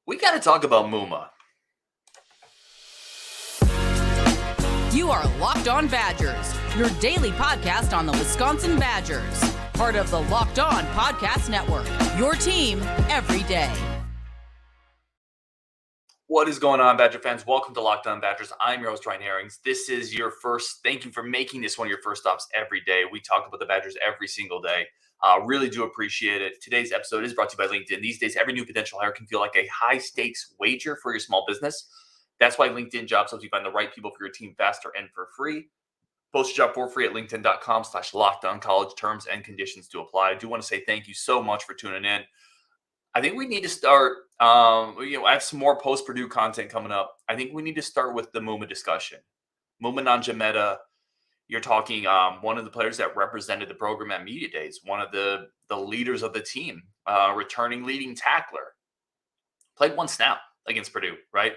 We got to talk about Muma. You are Locked On Badgers, your daily podcast on the Wisconsin Badgers. Part of the Locked On Podcast Network, your team every day. What is going on, Badger fans? Welcome to Locked On Badgers. I'm your host, Ryan Herrings. This is your first. Thank you for making this one of your first stops every day. We talk about the Badgers every single day. Really do appreciate it. Today's episode is brought to you by LinkedIn. These days, every new potential hire can feel like a high-stakes wager for your small business. That's why LinkedIn Jobs helps you find the right people for your team faster and for free. Post your job for free at linkedin.com/lockedoncollege. Terms and conditions to apply. I do want to say thank you so much for tuning in. I think we need to start. I have some more post-Purdue content coming up. I think we need to start with the Maema discussion. Maema Njongmeta, you're talking one of the players that represented the program at media days, one of the leaders of the team, returning leading tackler, played one snap against Purdue, right?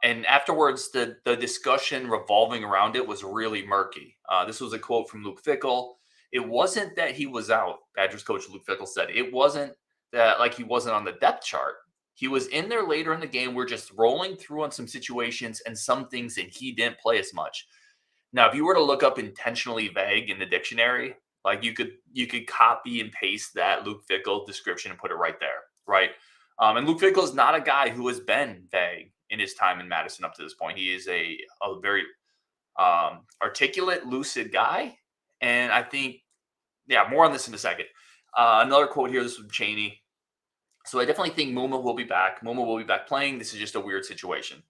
And afterwards, the discussion revolving around it was really murky. This was a quote from Luke Fickell. It wasn't that he was out, Badgers coach Luke Fickell said. It wasn't that like he wasn't on the depth chart. He was in there later in the game. We're just rolling through on some situations and some things, and he didn't play as much. Now, if you were to look up intentionally vague in the dictionary, like you could copy and paste that Luke Fickell description and put it right there, right? And Luke Fickell is not a guy who has been vague in his time in Madison up to this point. He is a very articulate, lucid guy. And I think, more on this in a second. Another quote here, this is from Chaney. So I definitely think Maema will be back. Maema will be back playing. This is just a weird situation.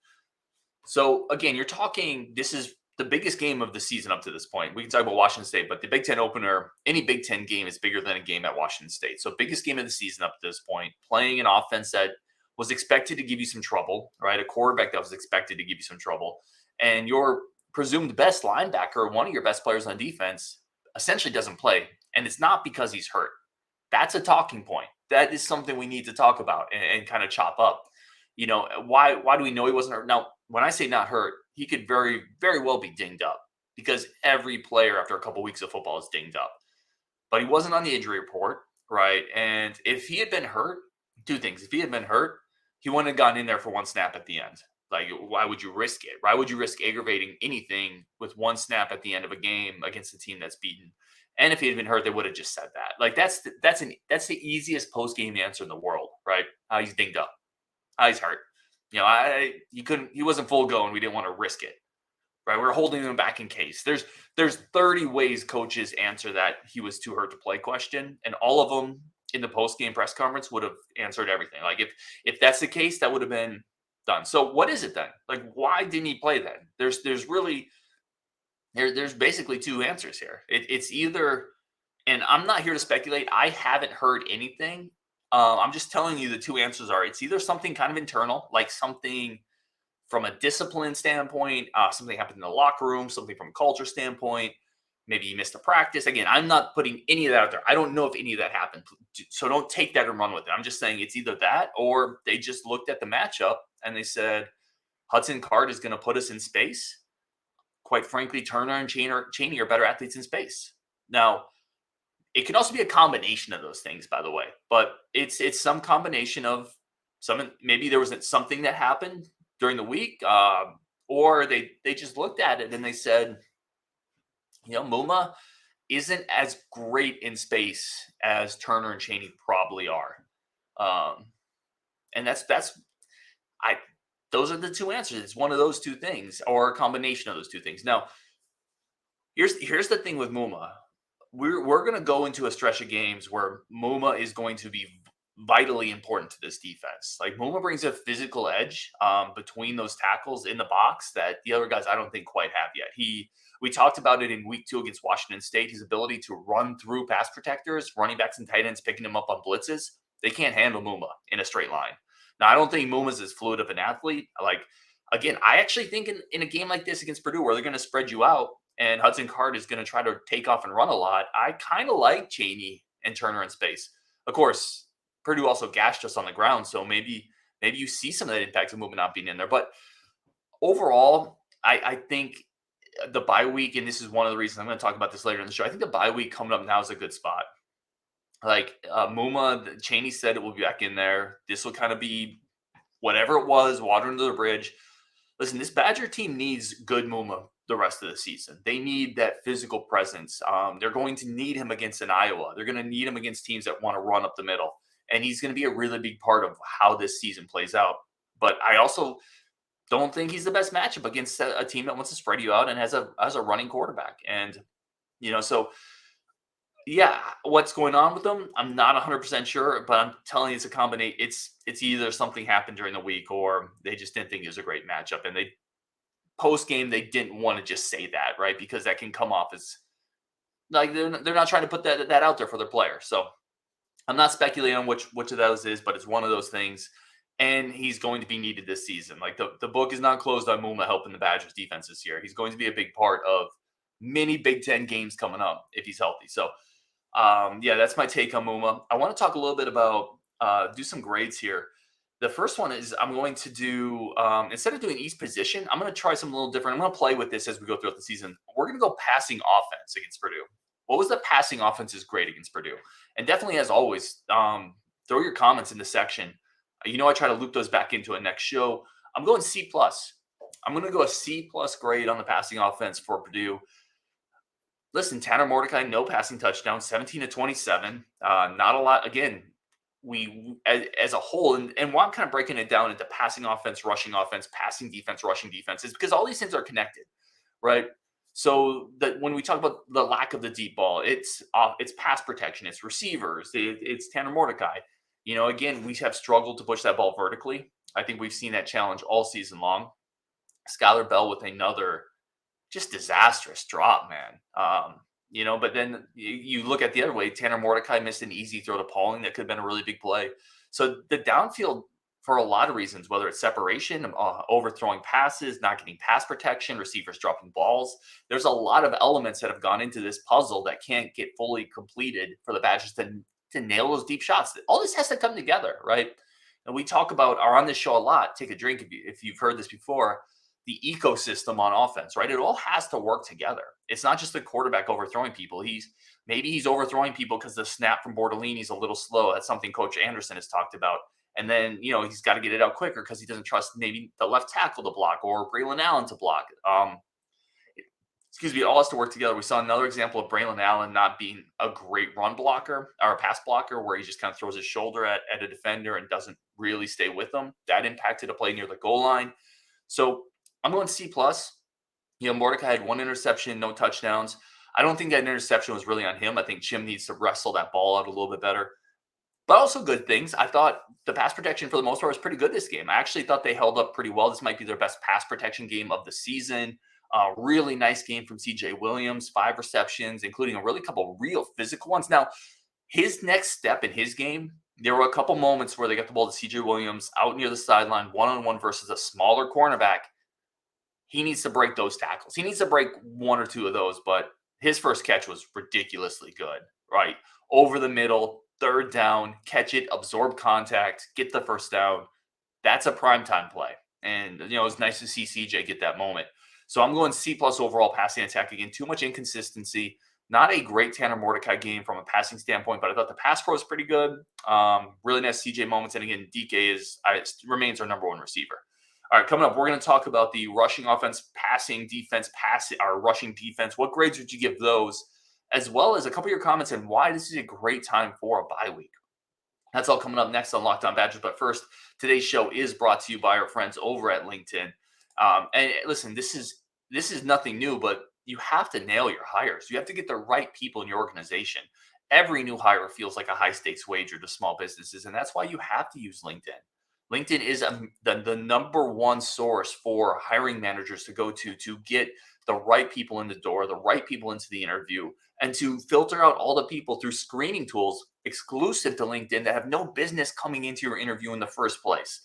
So again, you're talking, this is the biggest game of the season up to this point. We can talk about Washington State, but the Big Ten opener, any Big Ten game is bigger than a game at Washington State. So biggest game of the season up to this point, playing an offense that was expected to give you some trouble, right? A quarterback that was expected to give you some trouble. And your presumed best linebacker, one of your best players on defense, essentially doesn't play. And it's not because he's hurt. That's a talking point. That is something we need to talk about and kind of chop up. You know, why do we know he wasn't hurt? Now, when I say not hurt, he could very, very well be dinged up because every player after a couple weeks of football is dinged up. But he wasn't on the injury report, right? And if he had been hurt, two things. If he had been hurt, he wouldn't have gone in there for one snap at the end. Like, why would you risk it? Why would you risk aggravating anything with one snap at the end of a game against a team that's beaten? And if he had been hurt, they would have just said that. Like that's the easiest post game answer in the world, right? He's dinged up. He's hurt. You know, he wasn't full go, and we didn't want to risk it, right? We're holding him back in case. There's 30 ways coaches answer that he was too hurt to play question, and all of them in the post game press conference would have answered everything. Like if that's the case, that would have been done. So what is it then? Like, why didn't he play then? There's basically two answers here. It's either, and I'm not here to speculate. I haven't heard anything. I'm just telling you the two answers are. It's either something kind of internal, like something from a discipline standpoint, something happened in the locker room, something from a culture standpoint. Maybe you missed a practice. Again, I'm not putting any of that out there. I don't know if any of that happened. So don't take that and run with it. I'm just saying it's either that or they just looked at the matchup and they said, Hudson Card is going to put us in space. Quite frankly, Turner and Chaney are better athletes in space. Now, it can also be a combination of those things, by the way. But it's some combination of maybe there was something that happened during the week, or they just looked at it and they said, you know, Maema isn't as great in space as Turner and Chaney probably are. And those are the two answers. It's one of those two things or a combination of those two things. Now, here's the thing with Maema. We're going to go into a stretch of games where Maema is going to be vitally important to this defense. Like Maema brings a physical edge between those tackles in the box that the other guys I don't think quite have yet. We talked about it in week 2 against Washington State, his ability to run through pass protectors, running backs and tight ends, picking him up on blitzes. They can't handle Maema in a straight line. Now, I don't think Maema's as fluid of an athlete. Like, again, I actually think in a game like this against Purdue where they're going to spread you out and Hudson Card is going to try to take off and run a lot, I kind of like Chaney and Turner in space. Of course, Purdue also gashed us on the ground, so maybe you see some of that impact of Maema not being in there. But overall, I think the bye week, and this is one of the reasons I'm going to talk about this later in the show, I think the bye week coming up now is a good spot. Like Maema, Chaney said it will be back in there. This will kind of be whatever it was, water under the bridge. Listen, this Badger team needs good Muma the rest of the season. They need that physical presence. They're going to need him against an Iowa. They're going to need him against teams that want to run up the middle. And he's going to be a really big part of how this season plays out. But I also don't think he's the best matchup against a team that wants to spread you out and has a running quarterback. And, so yeah, what's going on with them? I'm not 100% sure, but I'm telling you, it's a combination. It's either something happened during the week or they just didn't think it was a great matchup. And they post game, they didn't want to just say that, right? Because that can come off as like they're not trying to put that out there for their player. So I'm not speculating on which of those is, but it's one of those things. And he's going to be needed this season. Like the book is not closed on Muma helping the Badgers defense this year. He's going to be a big part of many Big Ten games coming up if he's healthy. So yeah, that's my take on Muma. I want to talk a little bit about do some grades here. The first one is I'm going to do instead of doing each position, I'm going to try something a little different. I'm going to play with this as we go throughout the season. We're going to go passing offense against Purdue. What was the passing offense's grade against Purdue? And definitely, as always, throw your comments in the section. I try to loop those back into a next show. I'm going C+. I'm going to go a C+ grade on the passing offense for Purdue. Listen, Tanner Mordecai, no passing touchdown, 17 to 27. Not a lot. Again, we as a whole, and why I'm kind of breaking it down into passing offense, rushing offense, passing defense, rushing defense, is because all these things are connected, right? So that when we talk about the lack of the deep ball, it's pass protection, it's receivers, it's Tanner Mordecai. Again, we have struggled to push that ball vertically. I think we've seen that challenge all season long. Skylar Bell with another just disastrous drop, man. But then you look at the other way, Tanner Mordecai missed an easy throw to Pauling that could have been a really big play. So the downfield, for a lot of reasons, whether it's separation, overthrowing passes, not getting pass protection, receivers dropping balls, there's a lot of elements that have gone into this puzzle that can't get fully completed for the Badgers to nail those deep shots. All this has to come together, right? And we talk about, are on this show a lot, take a drink if you've heard this before, the ecosystem on offense, right? It all has to work together. It's not just the quarterback overthrowing people. Maybe he's overthrowing people because the snap from Bordolini's a little slow. That's something Coach Anderson has talked about. And then, he's got to get it out quicker because he doesn't trust maybe the left tackle to block or Braelon Allen to block. It all has to work together. We saw another example of Braelon Allen not being a great run blocker or a pass blocker where he just kind of throws his shoulder at a defender and doesn't really stay with them. That impacted a play near the goal line. So I'm going C+. Mordecai had one interception, no touchdowns. I don't think that interception was really on him. I think Chim needs to wrestle that ball out a little bit better. But also good things. I thought the pass protection for the most part was pretty good this game. I actually thought they held up pretty well. This might be their best pass protection game of the season. Really nice game from CJ Williams, 5 receptions, including a really couple real physical ones. Now, his next step in his game, there were a couple moments where they got the ball to CJ Williams out near the sideline, one-on-one versus a smaller cornerback. He needs to break those tackles. He needs to break one or two of those, but his first catch was ridiculously good, right? Over the middle, third down, catch it, absorb contact, get the first down. That's a primetime play. And, it was nice to see CJ get that moment. So I'm going C+ overall passing attack. Again, too much inconsistency. Not a great Tanner Mordecai game from a passing standpoint, but I thought the pass pro was pretty good. Really nice CJ moments. And again, DK remains our number one receiver. All right, coming up, we're going to talk about the rushing offense, passing defense, our rushing defense. What grades would you give those? As well as a couple of your comments on why this is a great time for a bye week. That's all coming up next on Locked On Badgers. But first, today's show is brought to you by our friends over at LinkedIn. And listen, this is nothing new, but you have to nail your hires. You have to get the right people in your organization. Every new hire feels like a high-stakes wager to small businesses, and that's why you have to use LinkedIn. LinkedIn is the number one source for hiring managers to go to get the right people in the door, the right people into the interview, and to filter out all the people through screening tools exclusive to LinkedIn that have no business coming into your interview in the first place.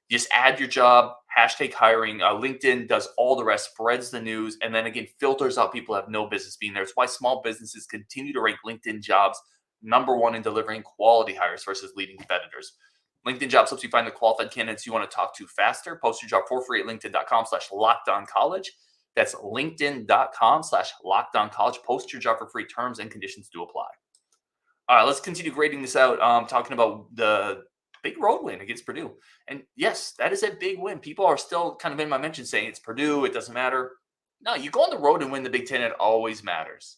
Just add your job, #hiring. LinkedIn does all the rest, spreads the news, and then again, filters out people that have no business being there. It's why small businesses continue to rank LinkedIn jobs number one in delivering quality hires versus leading competitors. LinkedIn Jobs helps you find the qualified candidates you want to talk to faster. Post your job for free at linkedin.com/lockedoncollege. That's linkedin.com/lockedoncollege. Post your job for free. Terms and conditions do apply. All right, let's continue grading this out. Talking about the Big road win against Purdue. And yes, that is a big win. People are still kind of in my mention saying it's Purdue, it doesn't matter. No, you go on the road and win the Big Ten, it always matters.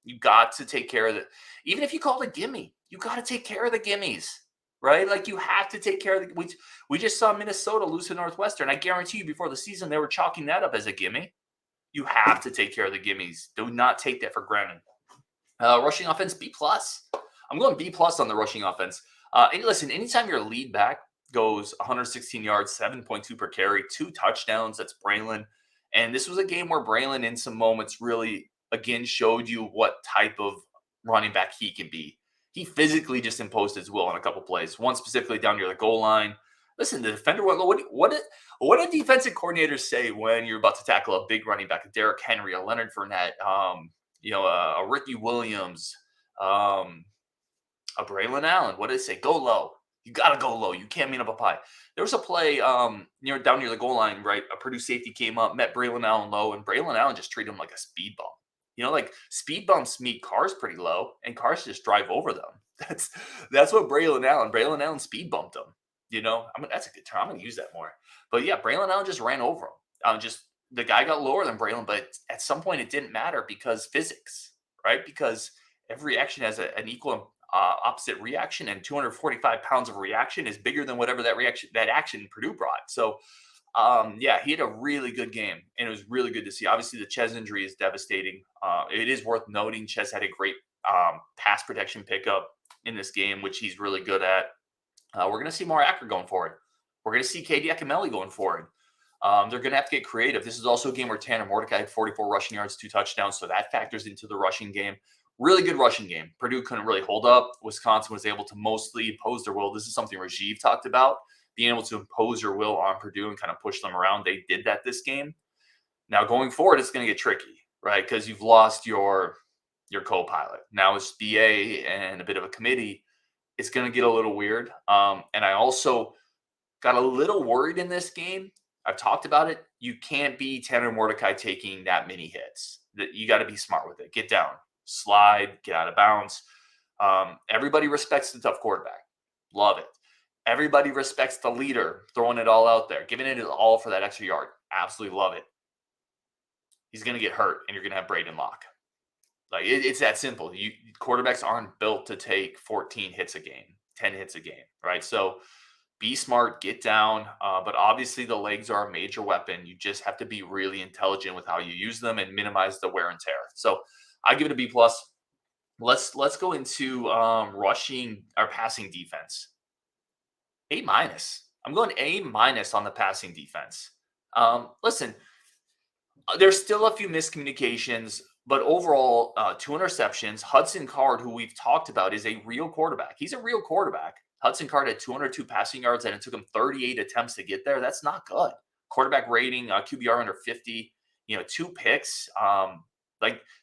You got to take care of it. Even if you call it a gimme, you got to take care of the gimmies, right? Like you have to take care of the. We just saw Minnesota lose to Northwestern. I guarantee you, before the season, they were chalking that up as a gimme. You have to take care of the gimmies. Do not take that for granted. Rushing offense, B+. I'm going B+ on the rushing offense. And listen, anytime your lead back goes 116 yards, 7.2 per carry, 2 touchdowns, that's Braelon. And this was a game where Braelon, in some moments, really, again, showed you what type of running back he can be. He physically just imposed his will on a couple plays, one specifically down near the goal line. Listen, the defender, what do defensive coordinators say when you're about to tackle a big running back, a Derrick Henry, a Leonard Fournette, a Ricky Williams, a Braelon Allen? What did they say? Go low. You got to go low. You can't mean up a pie. There was a play down near the goal line, right? A Purdue safety came up, met Braelon Allen low, and Braelon Allen just treated him like a speed bump. Like speed bumps meet cars pretty low, and cars just drive over them. That's what Braelon Allen speed bumped him. That's a good term. I'm going to use that more. But yeah, Braelon Allen just ran over him. The guy got lower than Braelon, but at some point it didn't matter because physics, right? Because every action has an equal opposite reaction, and 245 pounds of reaction is bigger than whatever that action Purdue brought. So, he had a really good game, and it was really good to see. Obviously, the Ches injury is devastating. It is worth noting Ches had a great pass protection pickup in this game, which he's really good at. We're going to see more Acker going forward. We're going to see KD Akameli going forward. They're going to have to get creative. This is also a game where Tanner Mordecai had 44 rushing yards, 2 touchdowns, so that factors into the rushing game. Really good rushing game. Purdue couldn't really hold up. Wisconsin was able to mostly impose their will. This is something Rajiv talked about, being able to impose your will on Purdue and kind of push them around. They did that this game. Now, going forward, it's going to get tricky, right? Because you've lost your co-pilot. Now it's BA and a bit of a committee. It's going to get a little weird. And I also got a little worried in this game. I've talked about it. You can't be Tanner Mordecai taking that many hits. You got to be smart with it. Get down, slide, get out of bounds. Everybody respects the tough quarterback. Love it. Everybody respects the leader, throwing it all out there, giving it all for that extra yard. Absolutely love it. He's going to get hurt, and you're going to have Braden Locke. Like it's that simple. Quarterbacks aren't built to take 14 hits a game, 10 hits a game, right? So be smart, get down. But obviously the legs are a major weapon. You just have to be really intelligent with how you use them and minimize the wear and tear. So I give it a B+. Let's go into rushing or passing defense. A-. I'm going A- on the passing defense. Listen, there's still a few miscommunications, but overall, 2 interceptions. Hudson Card, who we've talked about, is a real quarterback. He's a real quarterback. Hudson Card had 202 passing yards, and it took him 38 attempts to get there. That's not good. Quarterback rating, QBR under 50, 2 picks.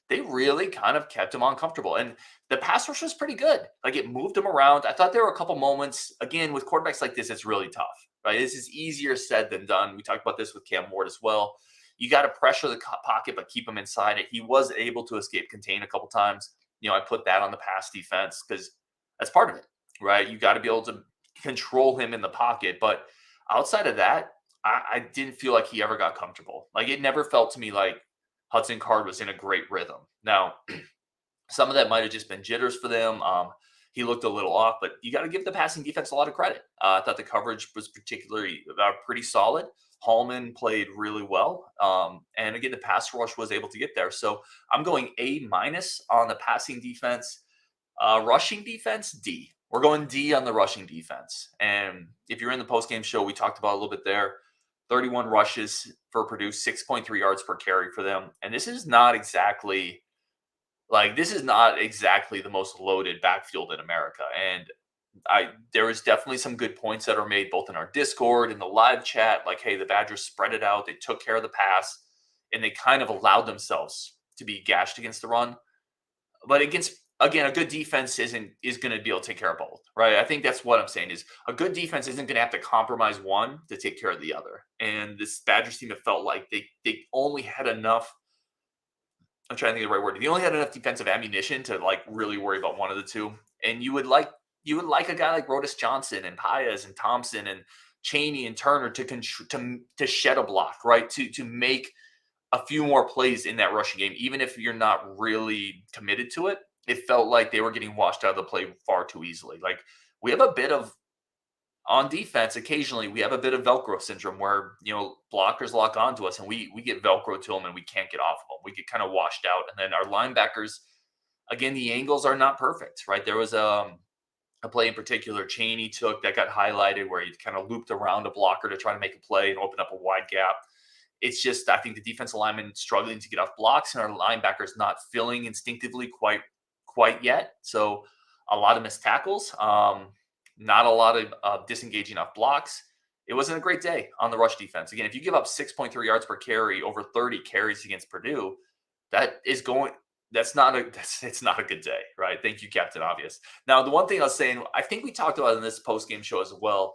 They really kind of kept him uncomfortable. And the pass rush was pretty good. Like, it moved him around. I thought there were a couple moments, again, with quarterbacks like this, it's really tough, right? This is easier said than done. We talked about this with Cam Ward as well. You got to pressure the pocket, but keep him inside it. He was able to escape contain a couple times. I put that on the pass defense because that's part of it, right? You got to be able to control him in the pocket. But outside of that, I didn't feel like he ever got comfortable. Like, it never felt to me like Hudson Card was in a great rhythm. Now, some of that might have just been jitters for them. He looked a little off, but you got to give the passing defense a lot of credit. I thought the coverage was particularly pretty solid. Hallman played really well. And again, the pass rush was able to get there. So I'm going A- on the passing defense. Rushing defense, D. We're going D on the rushing defense. And if you're in the postgame show, we talked about a little bit there. 31 rushes for Purdue, 6.3 yards per carry for them. And this is not exactly the most loaded backfield in America. And there was definitely some good points that are made both in our Discord and the live chat. Like, hey, the Badgers spread it out. They took care of the pass, and they kind of allowed themselves to be gashed against the run. But again, a good defense is going to be able to take care of both, right? I think that's what I'm saying is a good defense isn't going to have to compromise one to take care of the other. And this Badgers team, it felt like they only had enough. I'm trying to think of the right word. They only had enough defensive ammunition to really worry about one of the two. And you would like you would like a guy like Rodis Johnson and Paez and Thompson and Chaney and Turner to shed a block, right? To make a few more plays in that rushing game, even if you're not really committed to it. It felt like they were getting washed out of the play far too easily. Like we have a bit of on defense, occasionally we have a bit of Velcro syndrome where, blockers lock onto us and we get Velcro to them and we can't get off of them. We get kind of washed out. And then our linebackers, again, the angles are not perfect, right? There was a play in particular Chaney took that got highlighted where he kind of looped around a blocker to try to make a play and open up a wide gap. It's just, I think the defensive lineman struggling to get off blocks and our linebackers not filling instinctively quite yet. So a lot of missed tackles. Not a lot of disengaging off blocks. It wasn't a great day on the rush defense. Again, if you give up 6.3 yards per carry over 30 carries against Purdue, it's not a good day, right? Thank you, Captain Obvious. Now, the one thing I was saying, I think we talked about in this post-game show as well,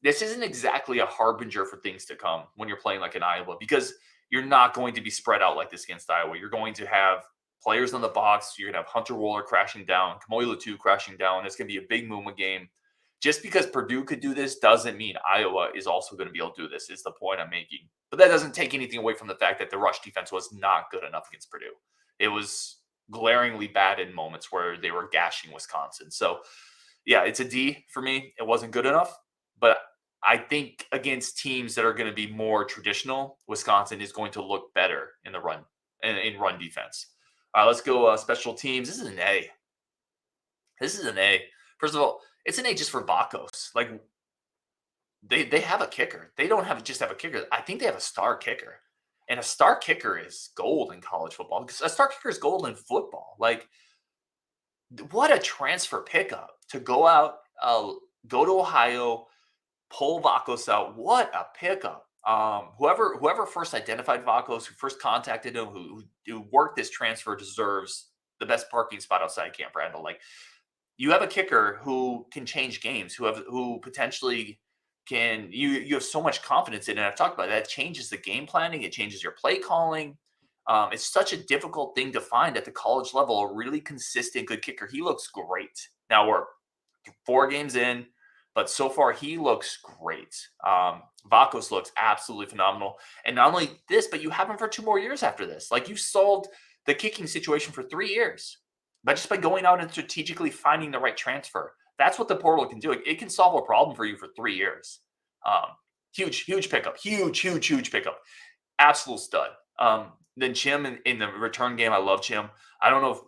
this isn't exactly a harbinger for things to come when you're playing like an Iowa, because you're not going to be spread out like this against Iowa. You're going to have players on the box. You're going to have Hunter Wohler crashing down, Kamoy Latu crashing down. It's going to be a big Muma game. Just because Purdue could do this doesn't mean Iowa is also going to be able to do this, is the point I'm making. But that doesn't take anything away from the fact that the rush defense was not good enough against Purdue. It was glaringly bad in moments where they were gashing Wisconsin. So, yeah, it's a D for me. It wasn't good enough. But I think against teams that are going to be more traditional, Wisconsin is going to look better in the run in run defense. All right, let's go special teams. This is an A. First of all, it's an A just for Bakos. Like they have a kicker. They don't just have a kicker. I think they have a star kicker. And a star kicker is gold in college football. Because a star kicker is gold in football. Like, what a transfer pickup to go out, go to Ohio, pull Vakos out. What a pickup. Whoever first identified Vakos, who first contacted him, who worked this transfer deserves the best parking spot outside Camp Randall. Like, you have a kicker who can change games, who potentially can, you have so much confidence in, and I've talked about that. It changes the game planning. It changes your play calling. It's such a difficult thing to find at the college level, a really consistent, good kicker. He looks great. Now we're 4 games in, but so far he looks great. Vakos looks absolutely phenomenal. And not only this, but you have him for 2 more years after this. Like, you solved the kicking situation for 3 years. But just by going out and strategically finding the right transfer. That's what the portal can do. It can solve a problem for you for 3 years. Huge pickup. Huge pickup. Absolute stud. Then Chim in the return game, I love Chim. I don't know if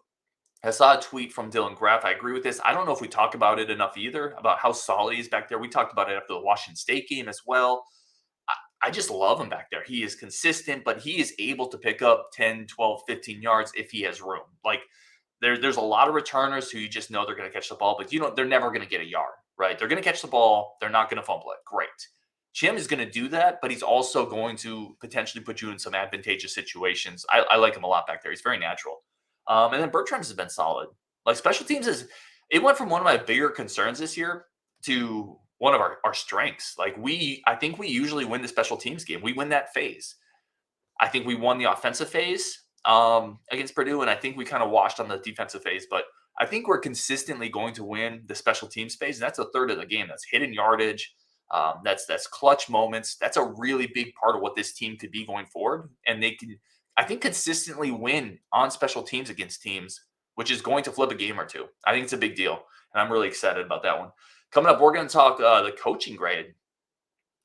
I saw a tweet from Dylan Graff. I agree with this. I don't know if we talk about it enough either, about how solid he is back there. We talked about it after the Washington State game as well. I just love him back there. He is consistent, but he is able to pick up 10, 12, 15 yards if he has room. Like, there's a lot of returners who you just know they're going to catch the ball, but they're never going to get a yard, right? They're going to catch the ball. They're not going to fumble it. Great. Chim is going to do that, but he's also going to potentially put you in some advantageous situations. I like him a lot back there. He's very natural. And then Bertram's has been solid. Like, special teams it went from one of my bigger concerns this year to one of our strengths. Like, I think we usually win the special teams game. We win that phase. I think we won the offensive phase against Purdue, and I think we kind of washed on the defensive phase, but I think we're consistently going to win the special teams phase, and that's a third of the game. That's hidden yardage. That's clutch moments. That's a really big part of what this team could be going forward, and they can, I think, consistently win on special teams against teams, which is going to flip a game or two. I think it's a big deal, and I'm really excited about that one. Coming up, we're going to talk the coaching grade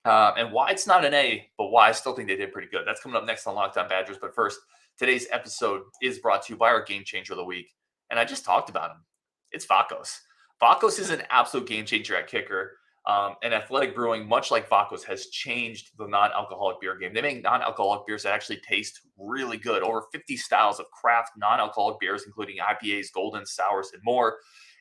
and why it's not an A, but why I still think they did pretty good. That's coming up next on Locked On Badgers, but first, today's episode is brought to you by our game changer of the week. And I just talked about him. It's Vakos. Vakos is an absolute game changer at kicker. And Athletic Brewing, much like Vakos, has changed the non-alcoholic beer game. They make non-alcoholic beers that actually taste really good. Over 50 styles of craft non-alcoholic beers, including IPAs, golden, sours, and more.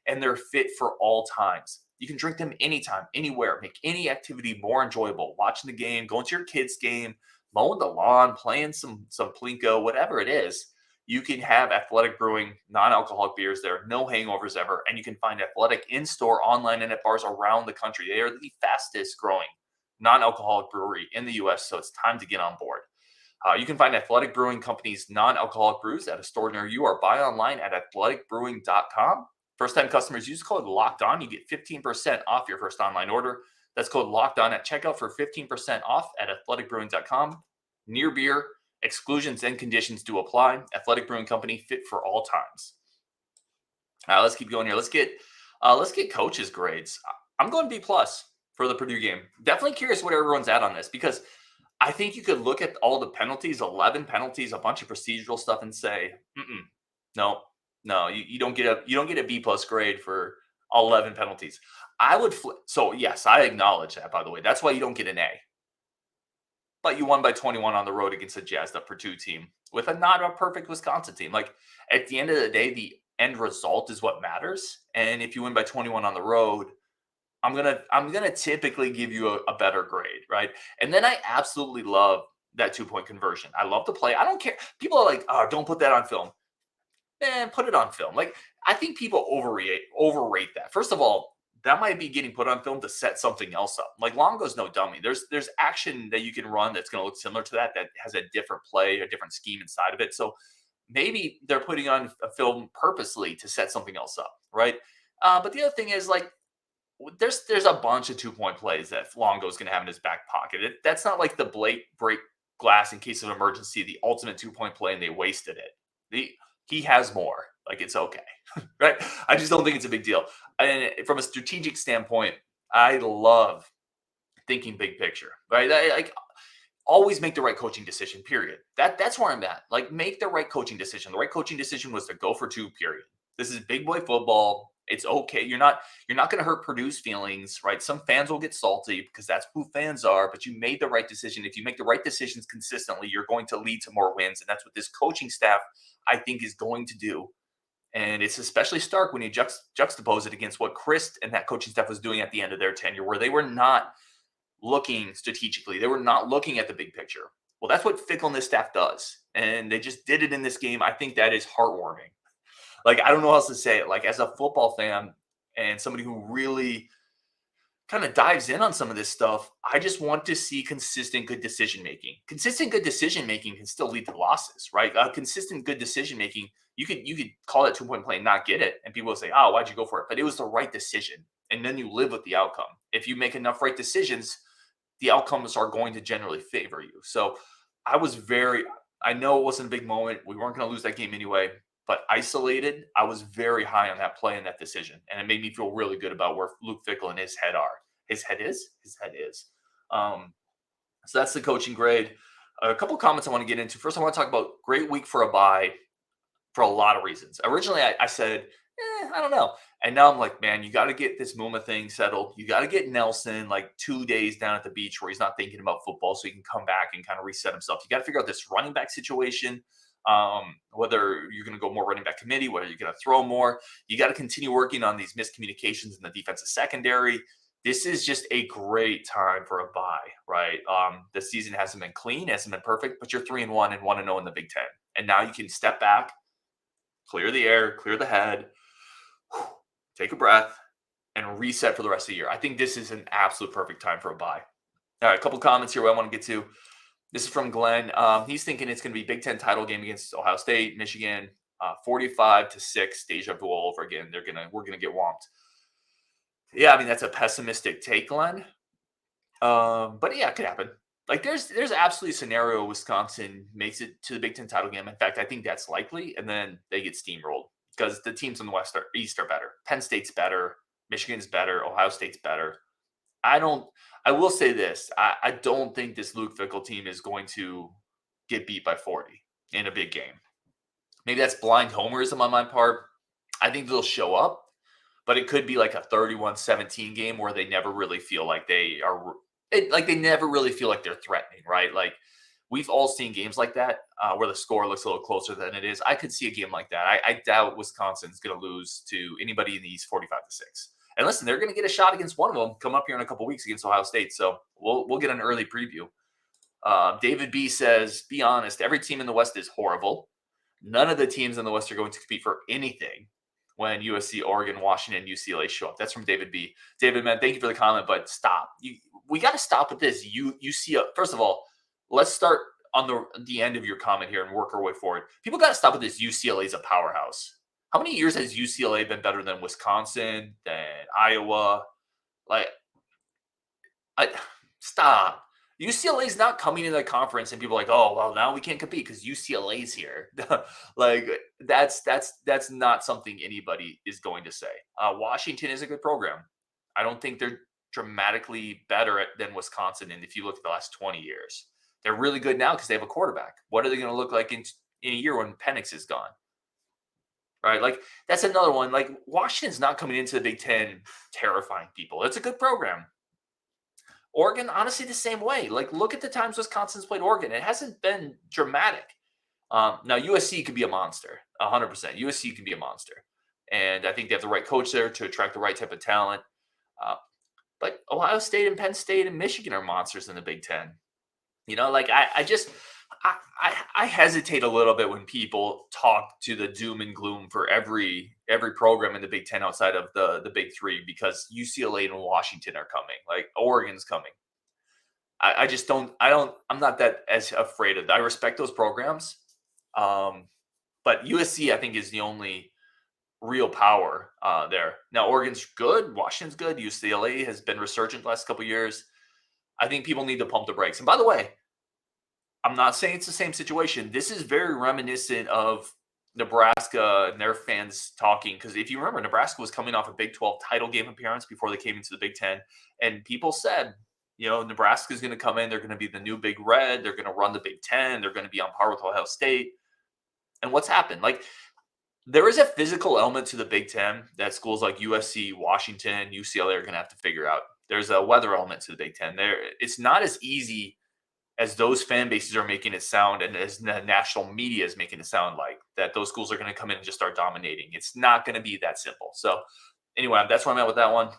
And they're fit for all times. You can drink them anytime, anywhere. Make any activity more enjoyable. Watching the game, going to your kids' game, mowing the lawn, playing some Plinko, whatever it is, you can have Athletic Brewing non-alcoholic beers there, no hangovers ever, and you can find Athletic in-store, online, and at bars around the country. They are the fastest growing non-alcoholic brewery in the U.S., so it's time to get on board. You can find Athletic Brewing Company's non-alcoholic brews at a store near you or buy online at athleticbrewing.com. First-time customers use code LOCKEDON. You get 15% off your first online order. That's code LOCKEDON at checkout for 15% off at athleticbrewing.com. Near beer, exclusions and conditions do apply. Athletic Brewing Company, fit for all times. All right, let's keep going here. Let's get coaches' grades. I'm going B+ for the Purdue game. Definitely curious what everyone's at on this, because I think you could look at all the penalties, 11 penalties, a bunch of procedural stuff, and say, no, you don't get a B+ grade for 11 penalties. I would flip. So yes, I acknowledge that, by the way. That's why you don't get an A. But you won by 21 on the road against a jazzed up Purdue team with not a perfect Wisconsin team. Like, at the end of the day, the end result is what matters. And if you win by 21 on the road, I'm gonna typically give you a better grade, right? And then I absolutely love that 2-point conversion. I love the play. I don't care. People are like, oh, don't put that on film. Man, put it on film. Like, I think people overrate that. First of all, that might be getting put on film to set something else up. Like, Longo's no dummy. There's action that you can run that's going to look similar to that has a different play, a different scheme inside of it. So maybe they're putting on a film purposely to set something else up, right? But the other thing is, like, there's a bunch of 2-point plays that Longo's going to have in his back pocket. That's not like the break glass in case of emergency, the ultimate 2-point play, and they wasted it. He has more. Like, it's okay, right? I just don't think it's a big deal. And from a strategic standpoint, I love thinking big picture, right? Like, always make the right coaching decision, period. That's where I'm at. Like, make the right coaching decision. The right coaching decision was to go for 2, period. This is big boy football. It's okay. You're not going to hurt Purdue's feelings, right? Some fans will get salty because that's who fans are, but you made the right decision. If you make the right decisions consistently, you're going to lead to more wins. And that's what this coaching staff, I think, is going to do. And it's especially stark when you juxtapose it against what Chris and that coaching staff was doing at the end of their tenure, where they were not looking strategically. They were not looking at the big picture. Well, that's what Fickell and this staff does. And they just did it in this game. I think that is heartwarming. Like, I don't know how else to say it. Like, as a football fan and somebody who really kind of dives in on some of this stuff, I just want to see consistent good decision making. Consistent good decision making can still lead to losses, right? Consistent good decision making, you could call that 2-point play and not get it, and people will say, "Oh, why'd you go for it?" But it was the right decision, and then you live with the outcome. If you make enough right decisions, the outcomes are going to generally favor you. So I know it wasn't a big moment. We weren't going to lose that game anyway. But isolated, I was very high on that play and that decision. And it made me feel really good about where Luke Fickell and his head are. His head is? His head is. So that's the coaching grade. A couple comments I want to get into. First, I want to talk about great week for a bye for a lot of reasons. Originally, I said, I don't know. And now I'm like, man, you got to get this Muma thing settled. You got to get Nelson like 2 days down at the beach where he's not thinking about football so he can come back and kind of reset himself. You got to figure out this running back situation. Whether you're going to go more running back committee, whether you're going to throw more, you got to continue working on these miscommunications in the defensive secondary. This is just a great time for a bye, right? The season hasn't been clean, hasn't been perfect, but you're 3-1 and 1-0 in the Big Ten. And now you can step back, clear the air, clear the head, take a breath, and reset for the rest of the year. I think this is an absolute perfect time for a bye. All right, a couple comments here I want to get to. This is from Glenn. He's thinking it's going to be Big Ten title game against Ohio State, Michigan, 45-6, deja vu all over again. We're gonna get whomped. Yeah, I mean, that's a pessimistic take, Glenn. But yeah, it could happen. Like, there's absolutely a scenario Wisconsin makes it to the Big Ten title game. In fact, I think that's likely, and then they get steamrolled because the teams in the East are better. Penn State's better, Michigan's better, Ohio State's better. I will say this. I don't think this Luke Fickell team is going to get beat by 40 in a big game. Maybe that's blind homerism on my part. I think they'll show up, but it could be like a 31-17 game where they never really feel like they never really feel like they're threatening, right? Like, we've all seen games like that where the score looks a little closer than it is. I could see a game like that. I doubt Wisconsin's going to lose to anybody in the East 45-6. And listen, they're going to get a shot against one of them come up here in a couple weeks against Ohio State. So we'll get an early preview. David B says, be honest, every team in the West is horrible. None of the teams in the West are going to compete for anything when USC, Oregon, Washington, UCLA show up. That's from David B. David, man, thank you for the comment, but stop. We got to stop with this. First of all, let's start on the end of your comment here and work our way forward. People got to stop with this UCLA is a powerhouse. How many years has UCLA been better than Wisconsin, than Iowa? Like, I stop. UCLA is not coming into the conference and people are like, oh well, now we can't compete because UCLA's here. Like that's not something anybody is going to say. Washington is a good program. I don't think they're dramatically better than Wisconsin. And if you look at the last 20 years, they're really good now because they have a quarterback. What are they going to look like in a year when Penix is gone? Right? Like that's another one. Like Washington's not coming into the Big Ten terrifying people. It's a good program. Oregon, honestly, the same way. Like, look at the times Wisconsin's played Oregon. It hasn't been dramatic. Now, USC could be a monster, 100%. USC can be a monster. And I think they have the right coach there to attract the right type of talent. But Ohio State and Penn State and Michigan are monsters in the Big Ten. You know, like I hesitate a little bit when people talk to the doom and gloom for every program in the Big Ten outside of the Big Three because UCLA and Washington are coming, like Oregon's coming. I just don't. I'm not that as afraid of that. I respect those programs, but USC I think is the only real power there. Now Oregon's good, Washington's good, UCLA has been resurgent the last couple of years. I think people need to pump the brakes. And by the way, I'm not saying it's the same situation. This is very reminiscent of Nebraska and their fans talking. Because if you remember, Nebraska was coming off a Big 12 title game appearance before they came into the Big 10. And people said, you know, Nebraska is going to come in. They're going to be the new Big Red. They're going to run the Big 10. They're going to be on par with Ohio State. And what's happened? Like, there is a physical element to the Big 10 that schools like USC, Washington, UCLA are going to have to figure out. There's a weather element to the Big 10. It's not as easy as those fan bases are making it sound and as the national media is making it sound like, that those schools are going to come in and just start dominating. It's not going to be that simple. So anyway, that's where I'm at with that one.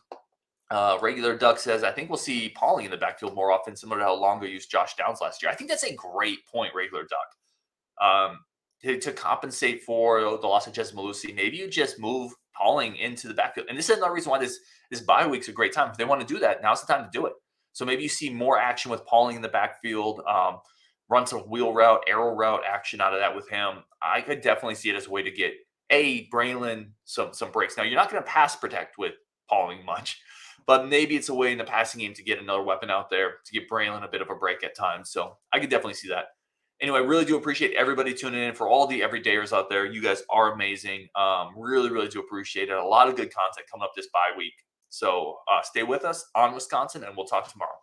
Regular Duck says, I think we'll see Pauling in the backfield more often, similar to how Longo used Josh Downs last year. I think that's a great point, Regular Duck. To compensate for the loss of Jesse Malusi, maybe you just move Pauling into the backfield. And this is another reason why this bye week's a great time. If they want to do that, now's the time to do it. So maybe you see more action with Pauling in the backfield, run some wheel route, arrow route action out of that with him. I could definitely see it as a way to get Braelon some breaks. Now, you're not going to pass protect with Pauling much, but maybe it's a way in the passing game to get another weapon out there to give Braelon a bit of a break at times. So I could definitely see that. Anyway, I really do appreciate everybody tuning in. For all the everydayers out there, you guys are amazing. Really, really do appreciate it. A lot of good content coming up this bye week. So stay with us on Wisconsin, and we'll talk tomorrow.